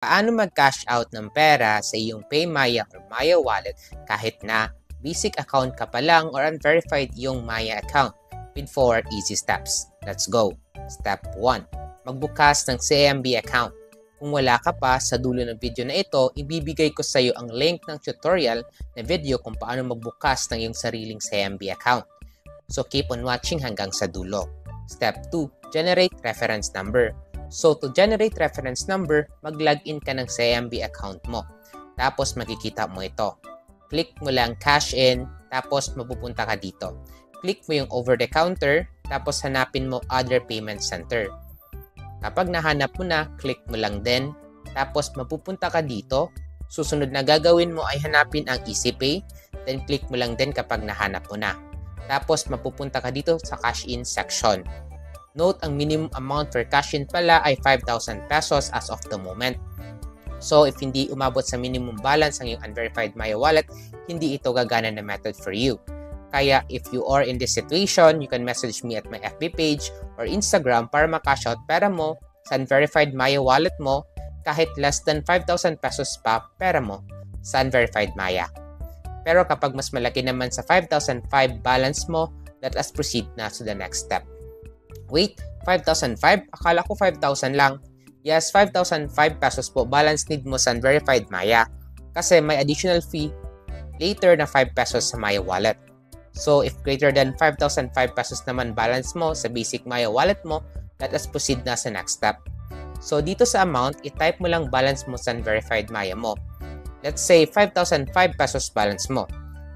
Paano mag-cash out ng pera sa iyong PayMaya or Maya wallet kahit na basic account ka pa lang or unverified yung Maya account with 4 easy steps. Let's go! Step 1. Magbukas ng CMB account. Kung wala ka pa, sa dulo ng video na ito, ibibigay ko sa iyo ang link ng tutorial na video kung paano magbukas ng iyong sariling CMB account. So keep on watching hanggang sa dulo. Step 2. Generate reference number. So to generate reference number, mag-login ka ng CMB account mo. Tapos makikita mo ito. Click mo lang cash in, tapos mapupunta ka dito. Click mo yung over the counter, tapos hanapin mo other payment center. Kapag nahanap mo na, click mo lang din, tapos mapupunta ka dito. Susunod na gagawin mo ay hanapin ang EasyPay, then click mo lang din kapag nahanap mo na. Tapos mapupunta ka dito sa cash in section. Note, ang minimum amount for cash in pala ay 5,000 pesos as of the moment. So, if hindi umabot sa minimum balance ang iyong unverified Maya wallet, hindi ito gagana na method for you. Kaya, if you are in this situation, you can message me at my FB page or Instagram para makash out pera mo sa unverified Maya wallet mo kahit less than 5,000 pesos pa pera mo sa unverified Maya. Pero kapag mas malaki naman sa 5,005 balance mo, let us proceed na to the next step. Wait, 5,005? Akala ko 5,000 lang. Yes, 5,005 pesos po balance need mo sa unverified Maya kasi may additional fee later na 5 pesos sa Maya wallet. So, if greater than 5,005 pesos naman balance mo sa basic Maya wallet mo, let us proceed na sa next step. So, dito sa amount, i-type mo lang balance mo sa unverified Maya mo. Let's say 5,005 pesos balance mo.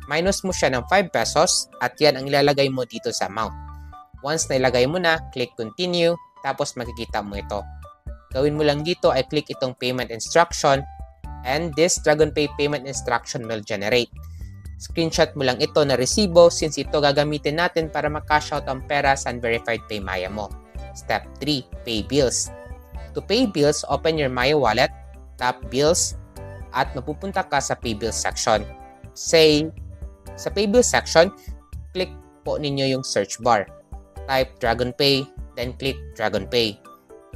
Minus mo siya ng 5 pesos at yan ang ilalagay mo dito sa amount. Once na ilagay mo na, click continue, tapos makikita mo ito. Gawin mo lang dito ay click itong payment instruction and this DragonPay payment instruction will generate. Screenshot mo lang ito na resibo since ito gagamitin natin para makash out ang pera sa unverified PayMaya mo. Step 3. Pay bills. To pay bills, open your Maya wallet, tap bills, at mapupunta ka sa pay bills section. Say, sa pay bills section, click po ninyo yung search bar. Type DragonPay, then click DragonPay.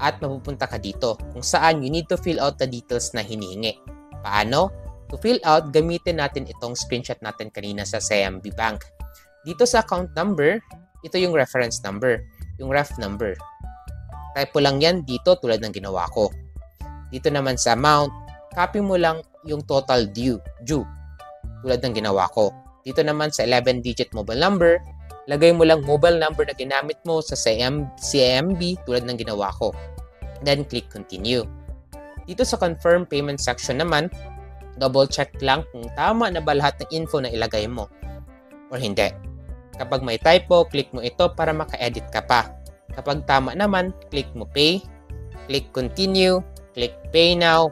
At mapupunta ka dito kung saan you need to fill out the details na hinihingi. Paano? To fill out, gamitin natin itong screenshot natin kanina sa CMB Bank. Dito sa account number, ito yung reference number, yung ref number. Type mo lang yan dito tulad ng ginawa ko. Dito naman sa amount, copy mo lang yung total due tulad ng ginawa ko. Dito naman sa 11-digit mobile number, lagay mo lang mobile number na ginamit mo sa CMB tulad ng ginawa ko. Then, click continue. Dito sa confirm payment section naman, double check lang kung tama na ba lahat ng info na ilagay mo or hindi. Kapag may typo, click mo ito para maka-edit ka pa. Kapag tama naman, click mo pay, click continue, click pay now,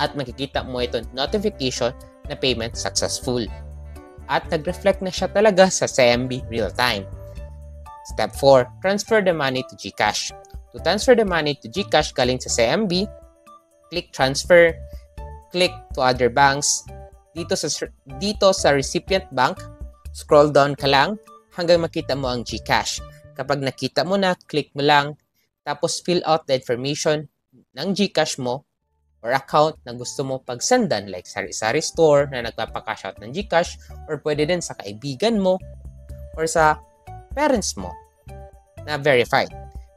at makikita mo ito notification na payment successful. At nag-reflect na siya talaga sa CMB real-time. Step 4. Transfer the money to GCash. To transfer the money to GCash galing sa CMB, click transfer, click to other banks. Dito sa recipient bank, scroll down ka lang hanggang makita mo ang GCash. Kapag nakita mo na, click mo lang, tapos fill out the information ng GCash mo or account na gusto mo pagsandan like sari-sari store na nagpapakash out ng GCash or pwede din sa kaibigan mo or sa parents mo na verified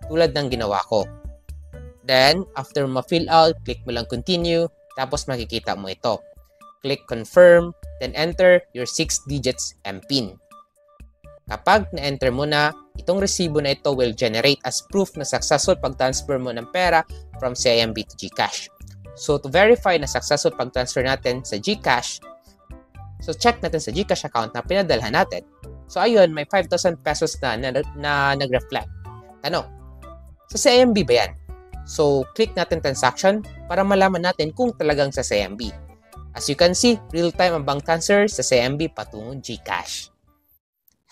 tulad ng ginawa ko. Then, after ma-fill out, click mo lang continue tapos makikita mo ito. Click confirm, then enter your 6 digits MPIN. Kapag na-enter mo na, itong resibo na ito will generate as proof na successful pag-transfer mo ng pera from CMB to GCash. So, to verify na successful pag-transfer natin sa GCash, so check natin sa GCash account na pinadalhan natin. So, ayun, may 5,000 pesos na nag-reflect. Ano? Sa CMB ba yan? So, click natin transaction para malaman natin kung talagang sa CMB. As you can see, real-time ang bank transfer sa CMB patungong GCash.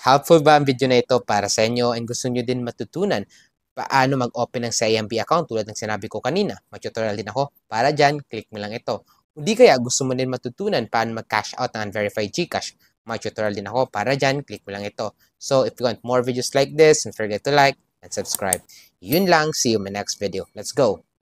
Helpful ba ang video na ito para sa inyo and gusto nyo din matutunan paano mag-open ng CMB account tulad ng sinabi ko kanina? Mag-tutorial din ako. Para dyan, click mo lang ito. Hindi kaya gusto mo din matutunan paano mag-cash out ng unverified GCash? Mag-tutorial din ako. Para dyan, click mo lang ito. So, if you want more videos like this, don't forget to like and subscribe. Yun lang. See you in my next video. Let's go!